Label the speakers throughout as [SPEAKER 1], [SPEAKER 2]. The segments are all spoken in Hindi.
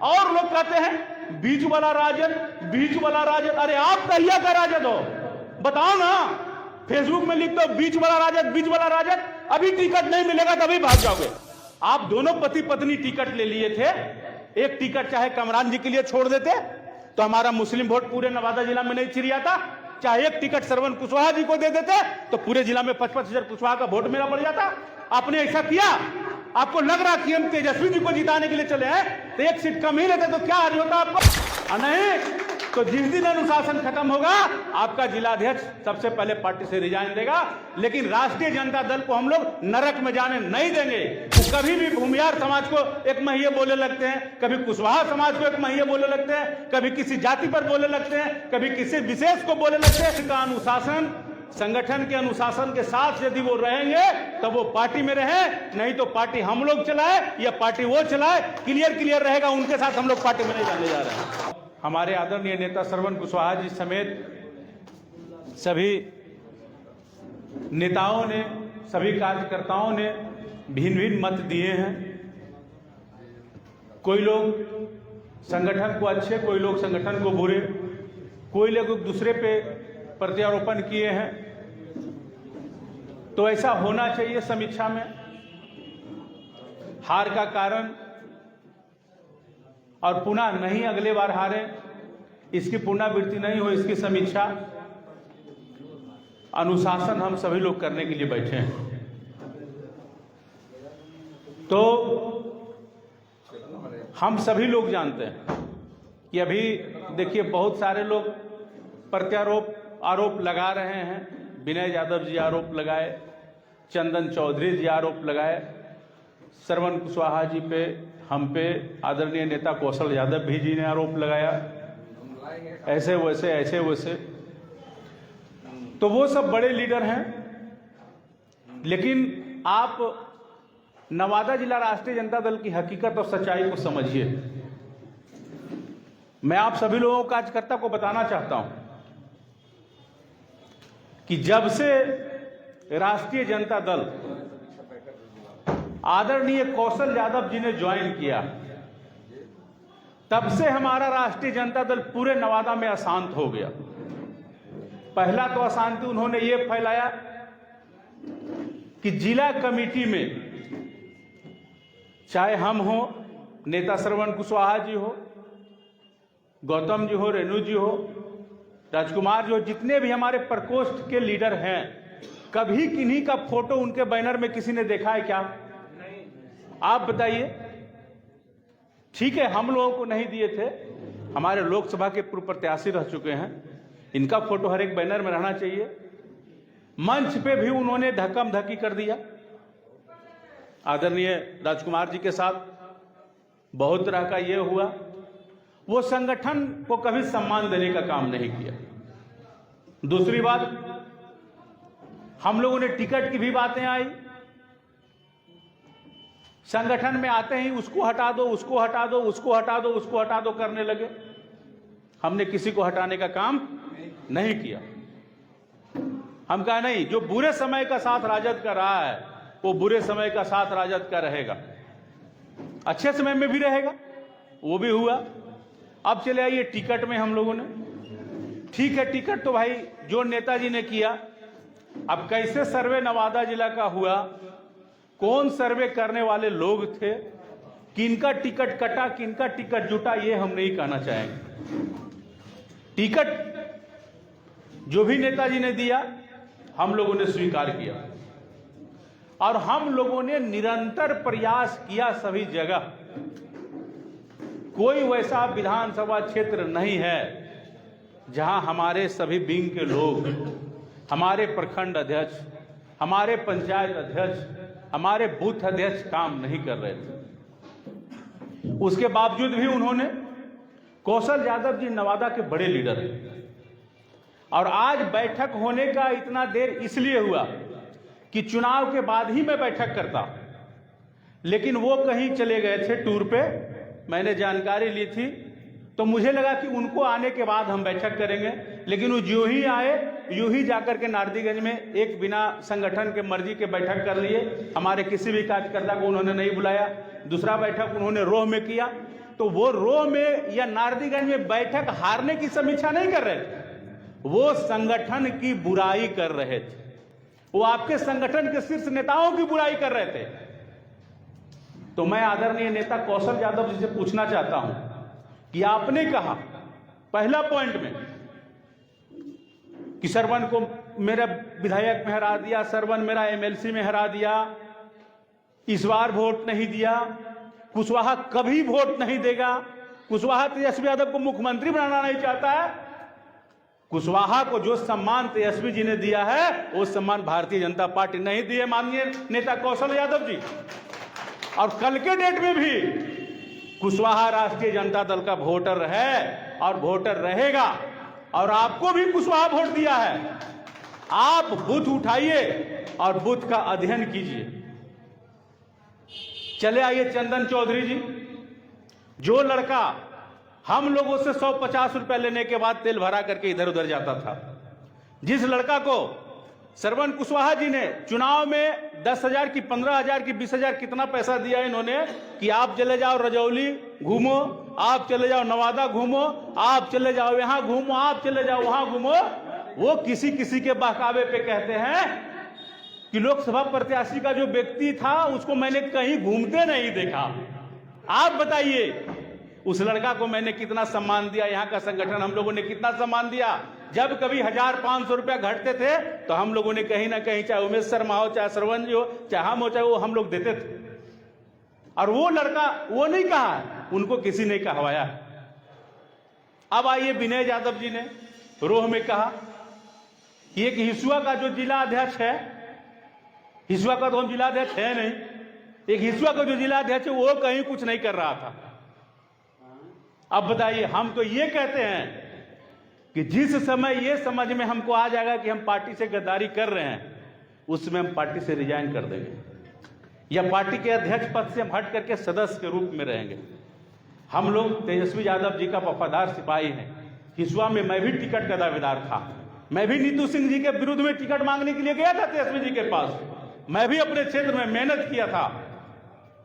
[SPEAKER 1] और लोग कहते हैं बीच वाला राजद, बीच वाला राजद। अरे आप कहिया का राजद हो, बताओ ना। फेसबुक में लिख दो बीच वाला राजद, बीच वाला राजद, अभी टिकट नहीं मिलेगा तभी भाग जाओगे। आप दोनों पति पत्नी टिकट ले लिए थे, एक टिकट चाहे कमरान जी के लिए छोड़ देते तो हमारा मुस्लिम वोट पूरे नवादा जिला में नहीं चिरियाता, चाहे एक टिकट श्रवण कुशवाहा जी को दे देते तो पूरे जिला में 55,000 कुशवाहा का वोट मेरा बढ़ जाता। आपने ऐसा किया। आपको लग रहा कि हम तेजस्वी जी को जिताने के लिए चले हैं तो एक सीट कम ही लेते तो क्या हाल होता आपको? नहीं तो जिस दिन अनुशासन खत्म होगा आपका जिलाध्यक्ष सबसे पहले पार्टी से रिजाइन देगा। लेकिन राष्ट्रीय जनता दल को हम लोग नरक में जाने नहीं देंगे। तो कभी भी भूमियार समाज को एक महिये बोले लगते हैं, कभी कुशवाहा समाज को एक महिये बोले लगते हैं, कभी किसी जाति पर बोले लगते हैं, कभी किसी विशेष को बोले लगते हैं। इसका अनुशासन, संगठन के अनुशासन के साथ यदि वो रहेंगे तो वो पार्टी में रहे, नहीं तो पार्टी हम लोग चलाए या पार्टी वो चलाए, क्लियर रहेगा। उनके साथ हम लोग पार्टी में नहीं जाने जा रहे हैं। हमारे आदरणीय नेता श्रवण कुशवाहा जी समेत सभी नेताओं ने, सभी कार्यकर्ताओं ने भिन्न भिन्न मत दिए हैं। कोई लोग संगठन को अच्छे, कोई लोग संगठन को बुरे, कोई लोग दूसरे पे प्रत्यारोपण किए हैं। तो ऐसा होना चाहिए समीक्षा में। हार का कारण और पुनः नहीं अगले बार हारे, इसकी पुनरावृत्ति नहीं हो, इसकी समीक्षा अनुशासन हम सभी लोग करने के लिए बैठे हैं। तो हम सभी लोग जानते हैं कि अभी देखिए बहुत सारे लोग आरोप लगा रहे हैं। विनय यादव जी आरोप लगाए, चंदन चौधरी जी आरोप लगाए, श्रवण कुशवाहा जी पे, हम पे आदरणीय नेता कौशल यादव भी जी ने आरोप लगाया, ऐसे वैसे। तो वो सब बड़े लीडर हैं। लेकिन आप नवादा जिला राष्ट्रीय जनता दल की हकीकत और सच्चाई को समझिए। मैं आप सभी लोगों कार्यकर्ता को बताना चाहता हूं कि जब से राष्ट्रीय जनता दल आदरणीय कौशल यादव जी ने ज्वाइन किया, तब से हमारा राष्ट्रीय जनता दल पूरे नवादा में अशांत हो गया। पहला तो अशांति उन्होंने ये फैलाया कि जिला कमेटी में चाहे हम हो, नेता श्रवण कुशवाहा जी हो, गौतम जी हो, रेणु जी हो, राजकुमार जी हो, जितने भी हमारे प्रकोष्ठ के लीडर हैं, कभी किन्हीं का फोटो उनके बैनर में किसी ने देखा है क्या? नहीं। आप बताइए। ठीक है, हम लोगों को नहीं दिए थे, हमारे लोकसभा के पूर्व प्रत्याशी रह चुके हैं, इनका फोटो हर एक बैनर में रहना चाहिए। मंच पे भी उन्होंने धक्कम धक्की कर दिया। आदरणीय राजकुमार जी के साथ बहुत तरह का ये हुआ। वो संगठन को कभी सम्मान देने का काम नहीं किया। दूसरी बात, हम लोगों ने टिकट की भी बातें आई, संगठन में आते ही उसको हटा दो, उसको हटा दो, उसको हटा दो, उसको हटा दो करने लगे। हमने किसी को हटाने का काम नहीं किया। हम कहा नहीं, जो बुरे समय का साथ राजद कर रहा है वो बुरे समय का साथ राजद का रहेगा, अच्छे समय में भी रहेगा। वो भी हुआ। अब चले आइए टिकट में हम लोगों ने, ठीक है टिकट तो भाई जो नेताजी ने किया। अब कैसे सर्वे नवादा जिला का हुआ, कौन सर्वे करने वाले लोग थे, किनका टिकट कटा, किनका टिकट जुटा, ये हम नहीं कहना चाहेंगे। टिकट जो भी नेताजी ने दिया हम लोगों ने स्वीकार किया और हम लोगों ने निरंतर प्रयास किया सभी जगह। कोई वैसा विधानसभा क्षेत्र नहीं है जहां हमारे सभी विंग के लोग, हमारे प्रखंड अध्यक्ष, हमारे पंचायत अध्यक्ष, हमारे बूथ अध्यक्ष काम नहीं कर रहे थे। उसके बावजूद भी उन्होंने, कौशल यादव जी नवादा के बड़े लीडर हैं और आज बैठक होने का इतना देर इसलिए हुआ कि चुनाव के बाद ही मैं बैठक करता, लेकिन वो कहीं चले गए थे टूर पे। मैंने जानकारी ली थी तो मुझे लगा कि उनको आने के बाद हम बैठक करेंगे, लेकिन वो जो ही आए यूं ही जाकर के नारदीगंज में एक बिना संगठन के मर्जी के बैठक कर लिए। हमारे किसी भी कार्यकर्ता को उन्होंने नहीं बुलाया। दूसरा बैठक उन्होंने रोह में किया। तो वो रो में या नारदीगंज में बैठक हारने की समीक्षा नहीं कर रहे थे, वो संगठन की बुराई कर रहे थे। वो आपके संगठन के शीर्ष नेताओं की बुराई कर रहे थे। तो मैं आदरणीय नेता कौशल यादव जी से पूछना चाहता हूं कि आपने कहा पहला पॉइंट में कि सरवन को मेरा विधायक में हरा दिया, सरवन मेरा एमएलसी में हरा दिया, इस बार वोट नहीं दिया, कुशवाहा कभी वोट नहीं देगा, कुशवाहा तेजस्वी यादव को मुख्यमंत्री बनाना नहीं चाहता है। कुशवाहा को जो सम्मान तेजस्वी जी ने दिया है वो सम्मान भारतीय जनता पार्टी नहीं दी है, माननीय नेता कौशल यादव जी। और कल के डेट में भी कुशवाहा राष्ट्रीय जनता दल का वोटर है और वोटर रहेगा, और आपको भी कुशवाहा वोट दिया है। आप बूथ उठाइए और बूथ का अध्ययन कीजिए। चले आइए चंदन चौधरी जी, जो लड़का हम लोगों से 150 रुपए लेने के बाद तेल भरा करके इधर उधर जाता था, जिस लड़का को सरवन कुशवाहा जी ने चुनाव में 10,000 की 15,000 की 20,000 कितना पैसा दिया इन्होंने कि आप चले जाओ रजौली घूमो, आप चले जाओ नवादा घूमो, आप चले जाओ यहां घूमो, आप चले जाओ वहां घूमो। वो किसी किसी के बहकावे पे कहते हैं कि लोकसभा प्रत्याशी का जो व्यक्ति था उसको मैंने कहीं घूमते नहीं देखा। आप बताइए उस लड़का को मैंने कितना सम्मान दिया, यहाँ का संगठन हम लोगों ने कितना सम्मान दिया। जब कभी 1,000-500 रुपया घटते थे तो हम लोगों ने कहीं ना कहीं, चाहे उमेश शर्मा हो, चाहे सरवन जी हो, चाहे हम हो, चाहे वो, हम लोग देते थे। और वो लड़का वो नहीं कहा, उनको किसी ने कहवाया। अब आइए विनय यादव जी ने रोह में कहा कि एक हिसुआ का जो जिला अध्यक्ष है, हिसुआ का तो हम जिला अध्यक्ष है नहीं, एक हिसुआ का जो जिला अध्यक्ष है वो कहीं कुछ नहीं कर रहा था। अब बताइए, हम तो ये कहते हैं कि जिस समय ये समझ में हमको आ जाएगा कि हम पार्टी से गद्दारी कर रहे हैं, उसमें हम पार्टी से रिजाइन कर देंगे या पार्टी के अध्यक्ष पद से हम हट करके सदस्य के रूप में रहेंगे। हम लोग तेजस्वी यादव जी का वफादार सिपाही हैं। हिसुआ में मैं भी टिकट का दावेदार था, मैं भी नीतू सिंह जी के विरुद्ध में टिकट मांगने के लिए गया था तेजस्वी जी के पास। मैं भी अपने क्षेत्र में मेहनत किया था,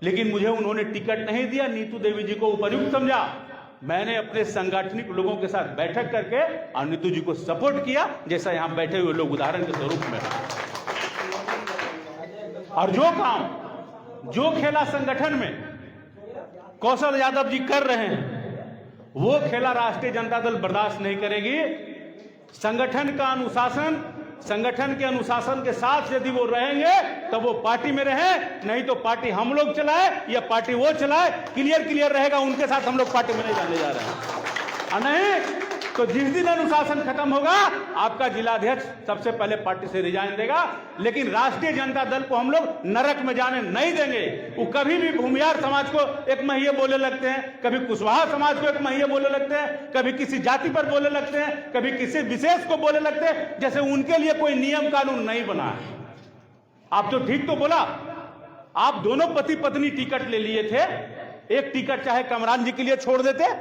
[SPEAKER 1] लेकिन मुझे उन्होंने टिकट नहीं दिया। नीतू देवी जी को उपयुक्त समझा। मैंने अपने संगठनिक लोगों के साथ बैठक करके और नीतू जी को सपोर्ट किया, जैसा यहां बैठे हुए लोग उदाहरण के स्वरूप में। और जो काम, जो खेला संगठन में कौशल यादव जी कर रहे हैं, वो खेला राष्ट्रीय जनता दल बर्दाश्त नहीं करेगी। संगठन का अनुशासन, संगठन के अनुशासन के साथ यदि वो रहेंगे तो वो पार्टी में रहे, नहीं तो पार्टी हम लोग चलाए या पार्टी वो चलाए, क्लियर रहेगा। उनके साथ हम लोग पार्टी में नहीं जाने जा रहे हैं। और नहीं तो जिस दिन अनुशासन खत्म होगा, आपका जिलाध्यक्ष सबसे पहले पार्टी से रिजाइन देगा। लेकिन राष्ट्रीय जनता दल को हम लोग नरक में जाने नहीं देंगे। वो कभी भी भूमियार समाज को एक महिये बोले लगते हैं, कभी कुशवाहा समाज को एक महिये बोले लगते हैं, कभी किसी जाति पर बोले लगते हैं, कभी किसी विशेष को बोले लगते हैं, जैसे उनके लिए कोई नियम कानून नहीं बना है। आप तो ठीक तो बोला, आप दोनों पति पत्नी टिकट ले लिए थे, एक टिकट चाहे कमरान जी के लिए छोड़ देते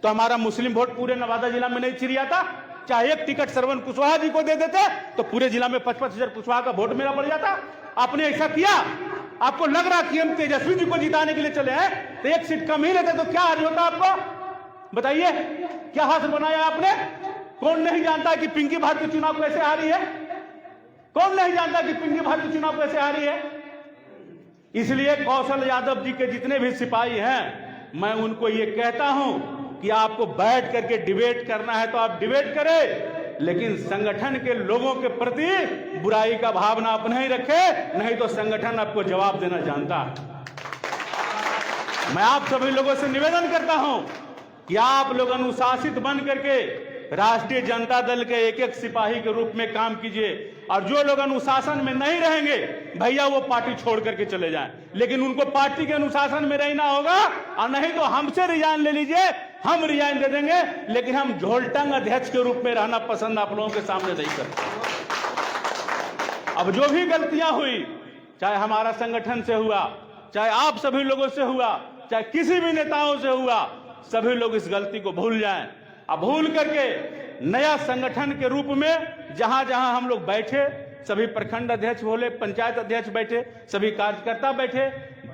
[SPEAKER 1] तो हमारा मुस्लिम वोट पूरे नवादा जिला में नहीं चिरियाता, चाहे एक टिकट सरवन कुशवाहा जी को दे देते तो पूरे जिला में 55,000 कुशवाहा का वोट मेरा पड़ जाता। आपने ऐसा किया। आपको लग रहा कि हम तेजस्वी जी को जिताने के लिए चले हैं तो एक सीट कम ही लेते तो क्या हाल होता आपको? बताइए, क्या हाथ बनाया आपने? कौन नहीं जानता कि पिंकी भारती चुनाव कैसे हारी है? कौन नहीं जानता कि पिंकी भारती चुनाव कैसे हारी है? इसलिए कौशल यादव जी के जितने भी सिपाही हैं, मैं उनको ये कहता हूं कि आपको बैठ करके डिबेट करना है तो आप डिबेट करें, लेकिन संगठन के लोगों के प्रति बुराई का भावना आप नहीं रखे, नहीं तो संगठन आपको जवाब देना जानता है। मैं आप सभी लोगों से निवेदन करता हूं कि आप लोग अनुशासित बन करके राष्ट्रीय जनता दल के एक एक सिपाही के रूप में काम कीजिए। और जो लोग अनुशासन में नहीं रहेंगे, भैया वो पार्टी छोड़ करके चले जाएं, लेकिन उनको पार्टी के अनुशासन में रहना होगा। और नहीं तो हमसे रिजाइन ले लीजिए, हम रिजाइन दे देंगे, लेकिन हम झोलटंग अध्यक्ष के रूप में रहना पसंद आप लोगों के सामने नहीं करते। अब जो भी गलतियां हुई, चाहे हमारा संगठन से हुआ, चाहे आप सभी लोगों से हुआ, चाहे किसी भी नेताओं से हुआ, सभी लोग इस गलती को भूल जाएं। अब भूल करके नया संगठन के रूप में जहां जहां हम लोग बैठे, सभी प्रखंड अध्यक्ष बोले, पंचायत अध्यक्ष बैठे, सभी कार्यकर्ता बैठे,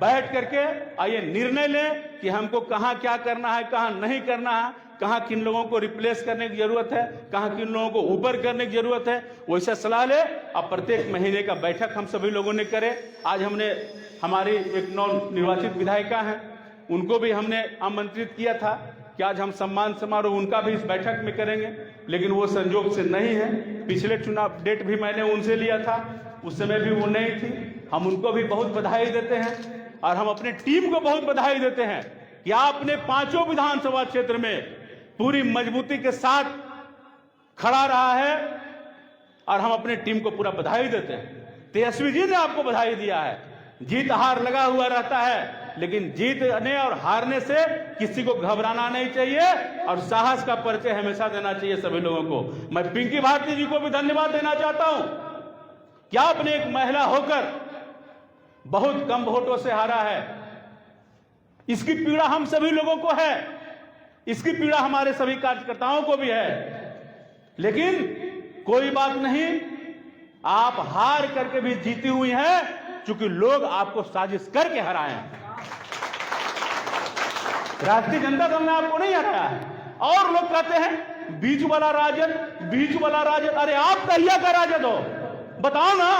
[SPEAKER 1] बैठ करके आइए निर्णय लें कि हमको कहां क्या करना है, कहां नहीं करना है, कहां किन लोगों को रिप्लेस करने की जरूरत है, कहां किन लोगों को ऊपर करने की जरूरत है, वैसा सलाह ले। अब प्रत्येक महीने का बैठक हम सभी लोगों ने करे। आज हमने हमारी एक नव निर्वाचित विधायिका हैं, उनको भी हमने आमंत्रित किया था कि आज हम सम्मान समारोह उनका भी इस बैठक में करेंगे, लेकिन वो संजोग से नहीं है। पिछले चुनाव डेट भी मैंने उनसे लिया था, उस समय भी वो नहीं थी। हम उनको भी बहुत बधाई देते हैं और हम अपने टीम को बहुत बधाई देते हैं कि आपने 5 विधानसभा क्षेत्र में पूरी मजबूती के साथ खड़ा रहा है और हम अपने टीम को पूरा बधाई देते हैं। तेजस्वी जी ने आपको बधाई दिया है। जीत हार लगा हुआ रहता है, लेकिन जीतने और हारने से किसी को घबराना नहीं चाहिए और साहस का परिचय हमेशा देना चाहिए सभी लोगों को। मैं पिंकी भारती जी को भी धन्यवाद देना चाहता हूं कि आपने एक महिला होकर बहुत कम वोटों से हारा है। इसकी पीड़ा हम सभी लोगों को है, इसकी पीड़ा हमारे सभी कार्यकर्ताओं को भी है, लेकिन कोई बात नहीं, आप हार करके भी जीती हुई हैं, क्योंकि लोग आपको साजिश करके हराए हैं। राष्ट्रीय जनता दल ने आपको नहीं हराया है। और लोग कहते हैं बीच वाला राजद, बीच वाला राजद। अरे आप कहिया का राजद हो, बताओ ना।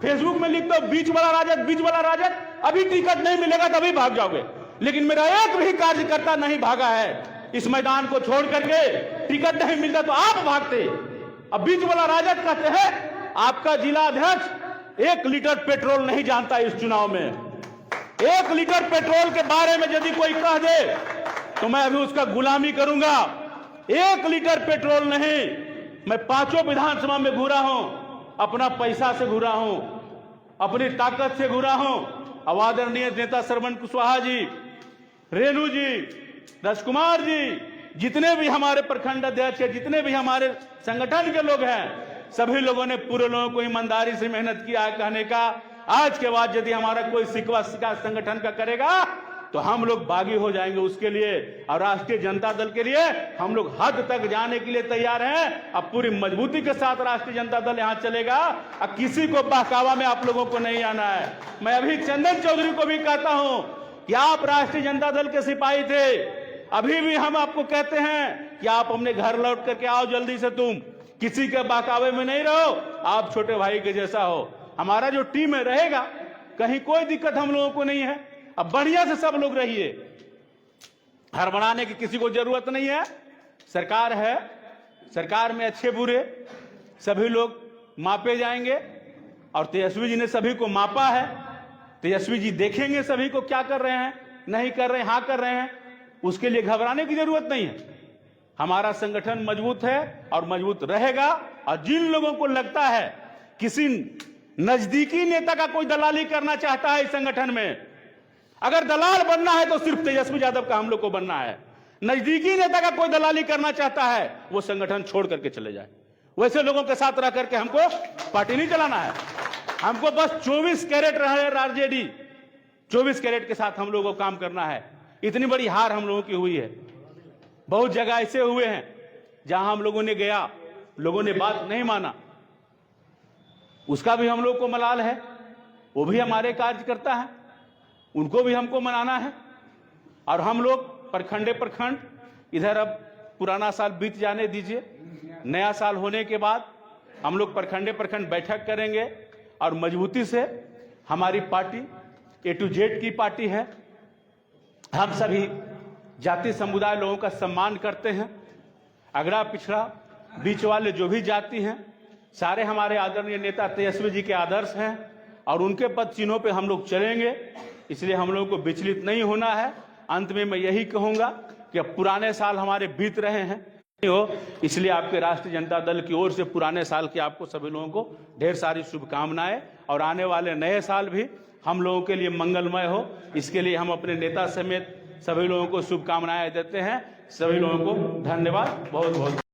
[SPEAKER 1] फेसबुक में लिख दो बीच वाला राजद, बीच वाला राजद, अभी टिकट नहीं मिलेगा तभी भाग जाओगे। लेकिन मेरा एक भी कार्यकर्ता नहीं भागा है इस मैदान को छोड़ करके। टिकट नहीं मिलता तो आप भागते। अब बीच वाला राजद कहते हैं। आपका जिला अध्यक्ष 1 लीटर पेट्रोल नहीं जानता इस चुनाव में। 1 लीटर पेट्रोल के बारे में यदि कोई कह दे तो मैं अभी उसका गुलामी करूंगा। 1 लीटर पेट्रोल नहीं, मैं 5 विधानसभा में घूरा हूं, अपना पैसा से घूरा हूं, अपनी ताकत से घूरा हूं। आदरणीय नेता श्रवण कुशवाहा जी, रेणु जी, राजकुमार जी, जितने भी हमारे प्रखंड अध्यक्ष है, जितने भी हमारे संगठन के लोग हैं, सभी लोगों ने पूरे लोगों को ईमानदारी से मेहनत किया है। कहने का आज के बाद यदि हमारा कोई शिकवा शिकायत संगठन का करेगा तो हम लोग बागी हो जाएंगे उसके लिए। और राष्ट्रीय जनता दल के लिए हम लोग हद तक जाने के लिए तैयार हैं। अब पूरी मजबूती के साथ राष्ट्रीय जनता दल यहां चलेगा और किसी को बहकावा में आप लोगों को नहीं आना है। मैं अभी चंदन चौधरी को भी कहता हूं कि आप राष्ट्रीय जनता दल के सिपाही थे, अभी भी हम आपको कहते हैं कि आप अपने घर लौट करके आओ जल्दी से। तुम किसी के बहकावे में नहीं रहो, आप छोटे भाई के जैसा हो। हमारा जो टीम है रहेगा, कहीं कोई दिक्कत हम लोगों को नहीं है। अब बढ़िया से सब लोग रहिए, हड़बड़ाने की किसी को जरूरत नहीं है। सरकार है, सरकार में अच्छे बुरे सभी लोग मापे जाएंगे और तेजस्वी जी ने सभी को मापा है। तेजस्वी जी देखेंगे सभी को क्या कर रहे हैं, नहीं कर रहे हैं, हाँ कर रहे हैं, उसके लिए घबराने की जरूरत नहीं है। हमारा संगठन मजबूत है और मजबूत रहेगा। और जिन लोगों को लगता है किसी नजदीकी नेता का कोई दलाली करना चाहता है इस संगठन में, अगर दलाल बनना है तो सिर्फ तेजस्वी यादव का हम लोग को बनना है। नजदीकी नेता का कोई दलाली करना चाहता है वो संगठन छोड़ करके चले जाए। वैसे लोगों के साथ रह करके हमको पार्टी नहीं चलाना है। हमको बस 24 कैरेट रहे आरजेडी, 24 कैरेट के साथ हम लोगों को काम करना है। इतनी बड़ी हार हम लोगों की हुई है। बहुत जगह ऐसे हुए हैं जहां हम लोगों ने गया, लोगों ने बात नहीं माना, उसका भी हम लोग को मलाल है। वो भी हमारे कार्यकर्ता हैं, उनको भी हमको मनाना है। और हम लोग प्रखंडे प्रखंड, इधर अब पुराना साल बीत जाने दीजिए, नया साल होने के बाद हम लोग प्रखंडे प्रखंड बैठक करेंगे और मजबूती से हमारी पार्टी A to Z की पार्टी है। हम सभी जाति समुदाय लोगों का सम्मान करते हैं। अगड़ा पिछड़ा बीच वाले जो भी जाति हैं, सारे हमारे आदरणीय नेता तेजस्वी जी के आदर्श हैं और उनके पद चिन्हों पे हम लोग चलेंगे। इसलिए हम लोगों को विचलित नहीं होना है। अंत में मैं यही कहूंगा कि अब पुराने साल हमारे बीत रहे हैं हो, इसलिए आपके राष्ट्रीय जनता दल की ओर से पुराने साल की आपको सभी लोगों को ढेर सारी शुभकामनाएं और आने वाले नए साल भी हम लोगों के लिए मंगलमय हो, इसके लिए हम अपने नेता समेत सभी लोगों को शुभकामनाएं देते हैं। सभी लोगों को धन्यवाद, बहुत बहुत।